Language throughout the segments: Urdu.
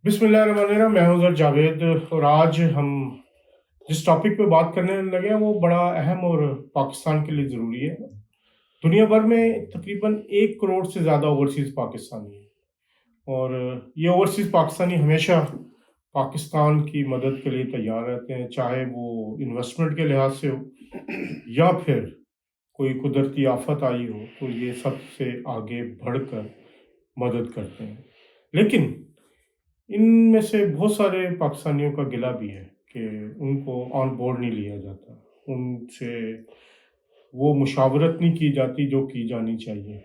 بسم اللہ الرحمن الرحیم، میں ہوں ذر جاوید، اور آج ہم جس ٹاپک پہ بات کرنے لگے ہیں وہ بڑا اہم اور پاکستان کے لیے ضروری ہے۔ دنیا بھر میں تقریباً 1 کروڑ سے زیادہ اوورسیز پاکستانی ہیں، اور یہ اوورسیز پاکستانی ہمیشہ پاکستان کی مدد کے لیے تیار رہتے ہیں، چاہے وہ انویسٹمنٹ کے لحاظ سے ہو یا پھر کوئی قدرتی آفت آئی ہو تو یہ سب سے آگے بڑھ کر مدد کرتے ہیں۔ لیکن ان میں سے بہت سارے پاکستانیوں کا گلہ بھی ہے کہ ان کو آن بورڈ نہیں لیا جاتا، ان سے وہ مشاورت نہیں کی جاتی جو کی جانی چاہیے،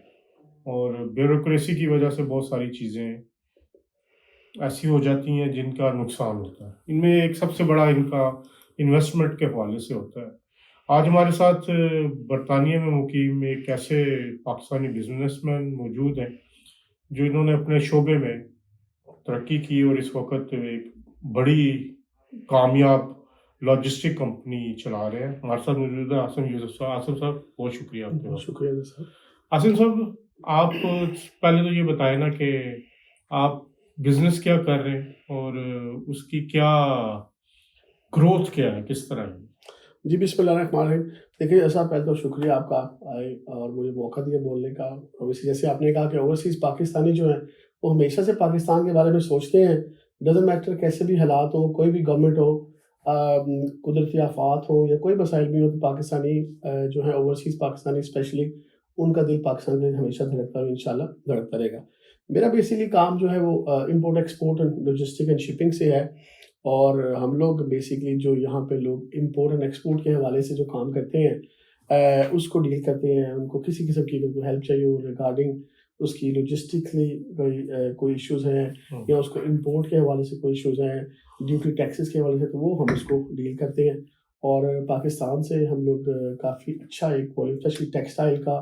اور بیوروکریسی کی وجہ سے بہت ساری چیزیں ایسی ہو جاتی ہیں جن کا نقصان ہوتا ہے۔ ان میں ایک سب سے بڑا ان کا انویسٹمنٹ کے حوالے سے ہوتا ہے۔ آج ہمارے ساتھ برطانیہ میں مقیم ایک ایسے پاکستانی بزنس مین موجود ہیں جو انہوں نے اپنے شعبے میں ترقی کی اور اس وقت ایک بڑی کامیاب لاجسٹک کمپنی چلا رہے ہیں۔ ہمارے ساتھ موجود ہیں عاصم یوسف صاحب۔ عاصم صاحب بہت شکریہ آپ کے بہت وقت۔ شکریہ صاحب۔ عاصم صاحب، آپ پہلے تو یہ بتائیں نا کہ آپ بزنس کیا کر رہے ہیں اور اس کی کیا گروتھ کیا ہے، کس طرح ہے؟ جی بسم اللہ الرحمن الرحیم۔ دیکھیے صاحب، پہلے تو شکریہ آپ کا آئے اور مجھے موقع دیا بولنے کا۔ اور اسی جیسے آپ نے کہا کہ اوورسیز پاکستانی جو ہیں وہ ہمیشہ سے پاکستان کے بارے میں سوچتے ہیں، ڈزنٹ میٹر کیسے بھی حالات ہوں، کوئی بھی گورنمنٹ ہو، قدرتی آفات ہو یا کوئی مسائل بھی ہو، تو پاکستانی جو ہیں اوورسیز پاکستانی اسپیشلی ان کا دل پاکستان کے لیے ہمیشہ دھڑکتا ہے، انشاءاللہ دھڑکتا رہے گا۔ میرا بیسیکلی کام جو ہے وہ import export and logistic and shipping سے ہے، اور ہم لوگ بیسیکلی جو یہاں پہ لوگ امپورٹ اینڈ ایکسپورٹ کے حوالے سے جو کام کرتے ہیں اس کو ڈیل کرتے ہیں۔ ان کو کسی قسم کی اگر کوئی ہیلپ چاہیے ہو ریگارڈنگ اس کی لاجسٹکلی کوئی ایشوز ہیں، یا اس کو امپورٹ کے حوالے سے کوئی ایشوز ہیں، ڈیوٹی ٹیکسز کے حوالے سے، تو وہ ہم اس کو ڈیل کرتے ہیں۔ اور پاکستان سے ہم لوگ کافی اچھا ایک والیوم، اسپیشلی ٹیکسٹائل کا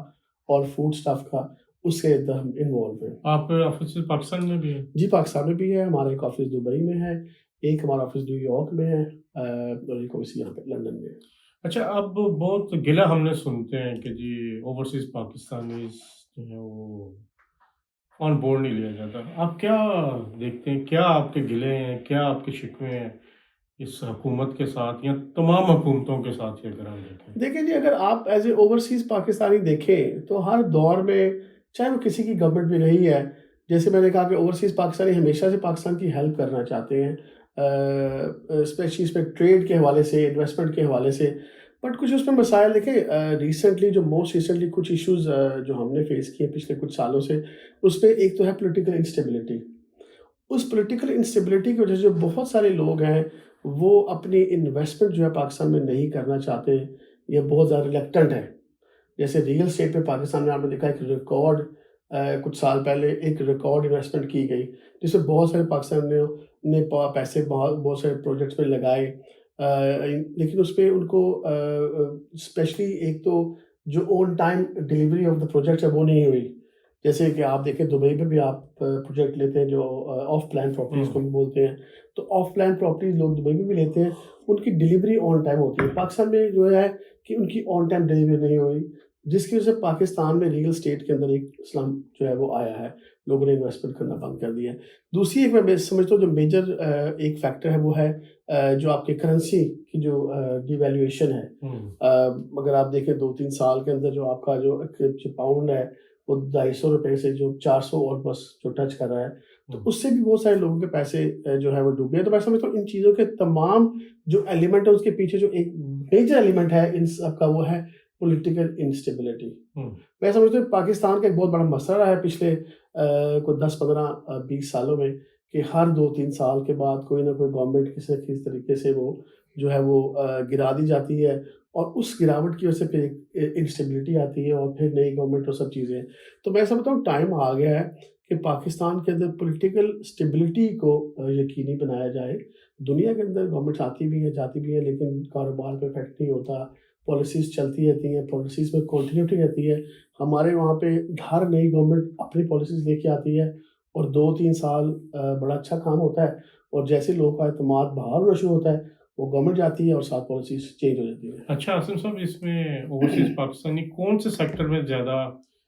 اور فوڈ سٹف کا، اس کے اندر ہم انوالو ہیں۔ آپ آفس پاکستان میں بھی ہیں؟ جی پاکستان میں بھی ہے، ہمارا ایک آفس دبئی میں ہے، ایک ہمارا آفس نیو یارک میں ہے، اور ایک آفس یہاں پہ لندن میں ہے۔ اچھا، اب بہت گلہ ہم نے سنتے ہیں کہ جی اوورسیز پاکستانیز جو ہے وہ آن بورڈ نہیں لیا جاتا۔ آپ کیا دیکھتے ہیں، کیا آپ کے گلے ہیں، کیا آپ کے شکوے ہیں اس حکومت کے ساتھ یا تمام حکومتوں کے ساتھ، اگر ہم دیکھیں؟ دیکھیں جی، اگر آپ ایز اے اوورسیز پاکستانی دیکھیں تو ہر دور میں، چاہے وہ کسی کی گورنمنٹ بھی رہی ہے، جیسے میں نے کہا کہ اوورسیز پاکستانی ہمیشہ سے پاکستان کی ہیلپ کرنا چاہتے ہیں، اسپیشلی اس میں ٹریڈ کے حوالے سے، انویسٹمنٹ کے حوالے سے، بٹ کچھ اس میں مسائل دیکھیں۔ ریسنٹلی جو موسٹ ریسنٹلی کچھ ایشوز جو ہم نے فیس کیے پچھلے کچھ سالوں سے، اس میں ایک تو ہے پولیٹیکل انسٹیبلٹی۔ اس پولیٹیکل انسٹیبلٹی کی وجہ سے جو بہت سارے لوگ ہیں وہ اپنی انویسٹمنٹ جو ہے پاکستان میں نہیں کرنا چاہتے، یہ بہت زیادہ ریلیکٹنٹ ہے۔ جیسے ریئل اسٹیٹ پہ پاکستان میں آپ نے دیکھا ایک ریکارڈ، کچھ سال پہلے ایک ریکارڈ انویسٹمنٹ کی گئی، جس میں بہت سارے پاکستان نے پیسے بہت سارے پروجیکٹس میں لگائے، لیکن اس پہ ان کو اسپیشلی ایک تو جو on time delivery of the project ہے وہ نہیں ہوئی۔ جیسے کہ آپ دیکھیں دبئی میں بھی آپ پروجیکٹ لیتے ہیں جو آف پلان پراپرٹیز کو بھی بولتے ہیں، تو آف پلان پراپرٹیز لوگ دبئی میں بھی لیتے ہیں، ان کی ڈلیوری آن ٹائم ہوتی ہے۔ پاکستان میں جو ہے کہ ان کی آن ٹائم ڈلیوری نہیں ہوئی، جس کی وجہ سے پاکستان میں ریئل اسٹیٹ کے اندر ایک اسلم جو ہے وہ آیا ہے، لوگوں نے انویسٹمنٹ کرنا بند کر دیا ہے۔ دوسری ایک میں سمجھتا ہوں جو میجر ایک فیکٹر ہے وہ ہے جو آپ کے کرنسی کی جو ڈی ویلیویشن ہے۔ اگر آپ دیکھیں 2-3 سال کے اندر جو آپ کا جو پاؤنڈ ہے وہ 250 روپے سے جو 400 اور بس جو ٹچ کر رہا ہے، تو اس سے بھی بہت سارے لوگوں کے پیسے جو ہے وہ ڈوبے ہیں۔ تو میں سمجھتا ہوں ان چیزوں کے تمام جو ایلیمنٹ ہے اس کے پیچھے جو ایک میجر ایلیمنٹ ہے ان سب کا وہ ہے پولیٹیکل انسٹیبلٹی۔ میں سمجھتا ہوں پاکستان کا ایک بہت بڑا مسئلہ رہا ہے پچھلے کوئی 10-15-20 سالوں میں، کہ ہر 2-3 سال کے بعد کوئی نہ کوئی گورنمنٹ کسی نہ کسی طریقے سے وہ جو ہے وہ گرا دی جاتی ہے، اور اس گراوٹ کی وجہ سے پھر ایک انسٹیبلٹی آتی ہے اور پھر نئی گورنمنٹ اور سب چیزیں۔ تو میں سمجھتا ہوں ٹائم آ گیا ہے کہ پاکستان کے اندر پولیٹیکل اسٹیبلٹی کو یقینی بنایا جائے۔ دنیا کے اندر گورنمنٹس آتی بھی ہیں جاتی بھی ہیں، لیکن کاروبار پہ افیکٹ نہیں ہوتا، پالیسیز چلتی رہتی ہیں، پالیسیز میں کنٹینیوٹی رہتی ہے۔ ہمارے وہاں پہ ہر نئی گورنمنٹ اپنی پالیسیز لے کے آتی ہے، اور 2-3 سال بڑا اچھا کام ہوتا ہے، اور جیسے لوگوں کا اعتماد باہر ہونا شروع ہوتا ہے وہ گورنمنٹ جاتی ہے اور ساتھ پالیسیز چینج ہو جاتی ہیں۔ اچھا عاصم صاحب، اس میں اوورسیز پاکستانی کون سے سیکٹر میں زیادہ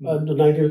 19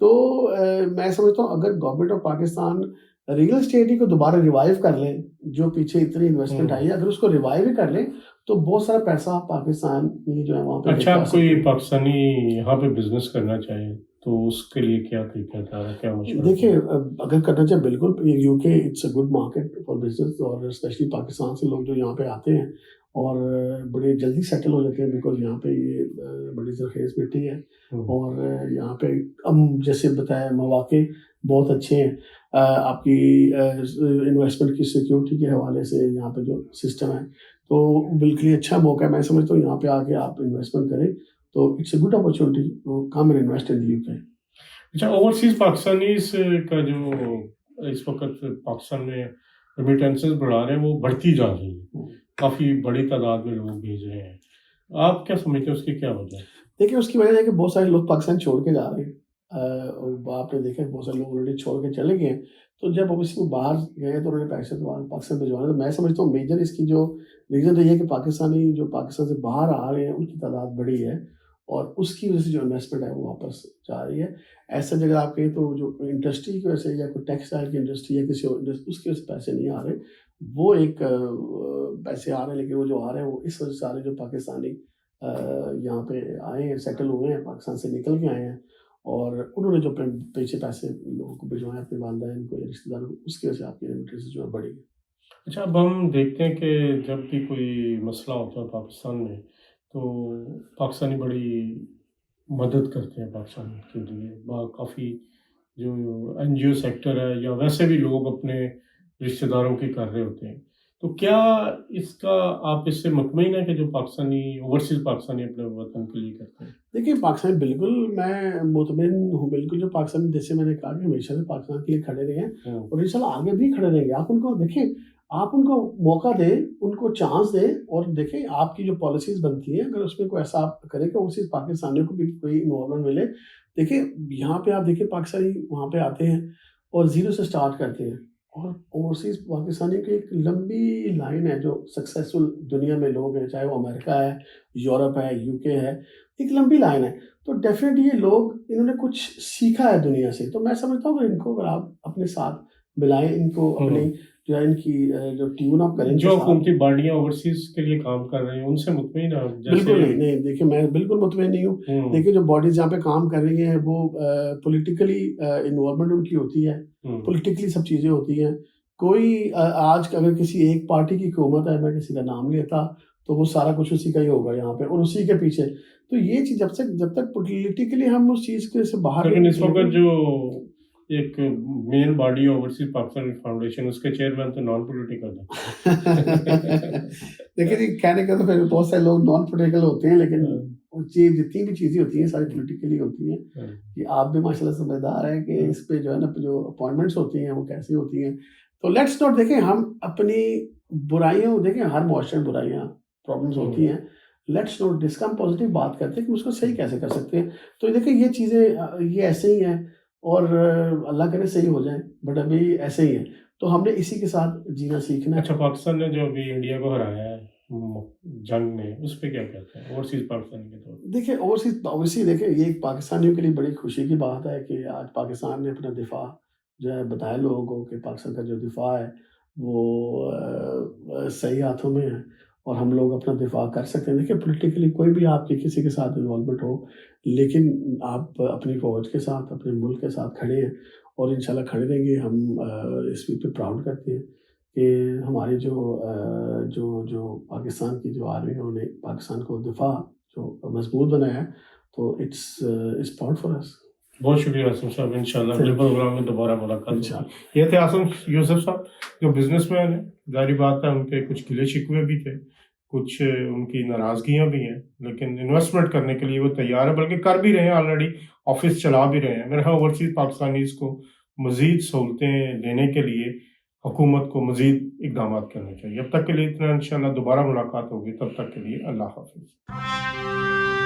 تو میں سمجھتا ہوں اگر government of Pakistan real estate کو دوبارہ ریوائیو کر لیں، جو پیچھے اتنی انویسٹمنٹ آئی ہے، اگر اس کو ریوائیو ہی کر لیں تو بہت سارا پیسہ پاکستان جو ہے وہاں پہ اچھا، آپ کوئی پاکستانی یہاں پہ بزنس کرنا چاہے تو اس کے لیے کیا طریقہ کار ہے، کیا مشورہ؟ دیکھیں اگر کرنا چاہے بالکل UK it's a good market for business, اور اسپیشلی پاکستان سے لوگ جو یہاں پہ آتے ہیں اور بڑے جلدی سیٹل ہو جاتے ہیں، بیکاز یہاں پہ یہ بڑی زرخیز مٹی ہے اور یہاں پہ جیسے بتایا مواقع بہت اچھے ہیں، آپ کی انویسٹمنٹ کی سیکیورٹی کے حوالے سے یہاں پہ جو سسٹم ہے تو بالکل ہی اچھا موقع ہے. میں سمجھتا ہوں یہاں پہ آ کے آپ انویسٹمنٹ کریں تو it's a good opportunity to come and invest in the UK. اچھا، اوورسیز پاکستانیز کا جو اس وقت پاکستان میں ریمیٹنسز بڑھا رہے ہیں وہ بڑھتی جا رہی ہیں، کافی بڑی تعداد میں لوگ بھیج رہے ہیں، آپ کیا سمجھتے ہیں اس کی کیا وجہ ہے؟ دیکھیں اس کی وجہ ہے کہ بہت سارے لوگ پاکستان چھوڑ کے جا رہے ہیں، آپ نے دیکھا بہت سارے لوگ آلریڈی چھوڑ کے چلے گئے ہیں، تو جب اب اس کو باہر گئے تو انہوں نے پیسے تو پاکستان بھجوانا. تو میں سمجھتا ہوں میجر اس کی جو ریزن رہی ہے کہ پاکستانی جو پاکستان سے باہر آ رہے ہیں ان کی تعداد بڑی ہے اور اس کی وجہ سے جو انویسٹمنٹ ہے وہ واپس جا رہی ہے. ایسا جگہ آپ کہیں تو جو انڈسٹری کی وجہ سے یا کوئی ٹیکسٹائل کی انڈسٹری یا کسی اور اس کی وجہ سے پیسے نہیں آ رہے، وہ ایک پیسے آ رہے ہیں، لیکن وہ جو آ رہے ہیں وہ اس وجہ سے آ رہے ہیں جو پاکستانی یہاں پہ آئے ہیں، سیٹل ہوئے ہیں، پاکستان سے نکل کے آئے ہیں اور انہوں نے جو پیچھے پیسے لوگوں کو بھجوائے اپنے والدین کو یا رشتہ داروں کو، اس کی وجہ سے آپ کی ریمیٹنس جو ہے بڑھی ہے. اچھا، اب ہم دیکھتے ہیں کہ جب بھی کوئی مسئلہ ہوتا ہے پاکستان میں تو پاکستانی بڑی مدد کرتے ہیں پاکستان کے لیے، کافی جو این جی او سیکٹر ہے یا ویسے بھی لوگ اپنے رشتہ داروں کی کر رہے ہوتے ہیں، تو کیا اس کا آپ اس سے مطمئن ہیں کہ جو پاکستانی اوورسیز پاکستانی اپنے وطن کے لیے کرتے ہیں؟ دیکھیے پاکستان بالکل میں مطمئن ہوں، بالکل جو پاکستان جیسے میں نے کہا کہ ہمیشہ سے پاکستان کے لیے کھڑے رہے ہیں اور انشاءاللہ آگے بھی کھڑے رہیں گے. آپ ان کو دیکھیں، آپ ان کو موقع دیں، ان کو چانس دیں اور دیکھیں آپ کی جو پالیسیز بنتی ہیں اگر اس میں کوئی ایسا آپ کریں کہ اوورسیز پاکستانیوں کو بھی کوئی انوالومنٹ ملے. دیکھیں یہاں پہ آپ دیکھیں پاکستانی وہاں پہ آتے ہیں اور زیرو سے سٹارٹ کرتے ہیں اور اوورسیز پاکستانی کی ایک لمبی لائن ہے جو سکسیسفل دنیا میں لوگ ہیں، چاہے وہ امریکہ ہے، یورپ ہے، یو کے ہے، ایک لمبی لائن ہے. تو ڈیفینیٹلی یہ لوگ انہوں نے کچھ سیکھا ہے دنیا سے. تو میں سمجھتا ہوں کہ ان کو اگر آپ اپنے ساتھ ملائیں، ان کو اپنی جو ہے ان کی جو ٹیون اپ کریں، جو حکومتی باڈیاں اوورسیز کے لیے کام کر رہے ہیں ان سے مطمئن ہیں؟ بالکل نہیں. دیکھیں میں بالکل مطمئن نہیں ہوں. دیکھیں جو باڈیز جہاں پہ کام کر رہی ہیں وہ پولیٹیکلی انوالومنٹ ان کی ہوتی ہے، پولیٹیکلی سب چیزیں ہوتی ہیں. کوئی آج اگر کسی ایک پارٹی کی حکومت ہے، میں کسی کا نام لیتا تو وہ سارا کچھ اسی کا ہی ہوگا یہاں پہ اور اسی کے پیچھے. تو یہ چیز جب تک پولیٹیکلی ہم اس چیز کے سے باہر، لیکن اس وقت جو ایک main body overseas Pakistan foundation, اس کے چیئرمین تو نان پولیٹیکل ہے. دیکھیں کہنے کا تو پھر بہت سارے لوگ نان پولیٹیکل ہوتے ہیں، لیکن جتنی بھی چیزیں ہوتی ہیں ساری پولیٹیکلی ہوتی ہیں. کہ آپ بھی ماشاء اللہ سمجھدار ہیں کہ اس پہ جو ہے نا جو اپوائنٹمنٹس ہوتی ہیں وہ کیسی ہوتی ہیں. تو لیٹس ناٹ، دیکھیں ہم اپنی برائیوں، دیکھیں ہر معاشرے میں برائیاں پرابلمس ہوتی ہیں، لیٹس ناٹ ڈسکس، ہم پازیٹیو بات کرتے ہیں کہ اس کو صحیح کیسے کر سکتے ہیں. تو دیکھیں یہ چیزیں یہ ایسے ہی ہیں اور اللہ کرے صحیح ہو جائیں، بٹ ابھی ایسے ہی ہیں تو ہم نے اسی کے ساتھ جینا سیکھنا ہے. اچھا، پاکستان نے جو ابھی انڈیا کو ہرایا ہے جنگ میں، اس پہ کیا کہتے ہیں اوورسیز پاکستانی کے طور پر؟ دیکھیں اوورسیز دیکھیں یہ پاکستانیوں کے لیے بڑی خوشی کی بات ہے کہ آج پاکستان نے اپنا دفاع جو ہے بتایا لوگوں کو کہ پاکستان کا جو دفاع ہے وہ صحیح ہاتھوں میں ہے اور ہم لوگ اپنا دفاع کر سکتے ہیں. دیکھیں پولیٹیکلی کوئی بھی آپ کی کسی کے ساتھ انوالومنٹ ہو، لیکن آپ اپنی فوج کے ساتھ اپنے ملک کے ساتھ کھڑے ہیں اور انشاءاللہ کھڑے رہیں گے. ہم اس پہ پراؤڈ کرتے ہیں کہ ہماری جو پاکستان کی جو آرمی ہے انہوں نے پاکستان کو دفاع جو مضبوط بنایا ہے، تو اٹس پراؤڈ فار اس. بہت شکریہ آصم صاحب، انشاءاللہ اگلے پروگرام میں دوبارہ ملاقات ہوگی. یہ تھے آصم یوسف صاحب جو بزنس مین ہیں. ظاہری بات ہے ان کے کچھ گلے شکوے بھی تھے، کچھ ان کی ناراضگیاں بھی ہیں، لیکن انویسٹمنٹ کرنے کے لیے وہ تیار ہے، بلکہ کر بھی رہے ہیں، آلریڈی آفس چلا بھی رہے ہیں. میرے خیال اوورسیز پاکستانیز کو مزید سہولتیں دینے کے لیے حکومت کو مزید اقدامات کرنے چاہیے. اب تک کے لیے اتنا، انشاءاللہ دوبارہ ملاقات ہوگی، تب تک کے لیے اللہ حافظ.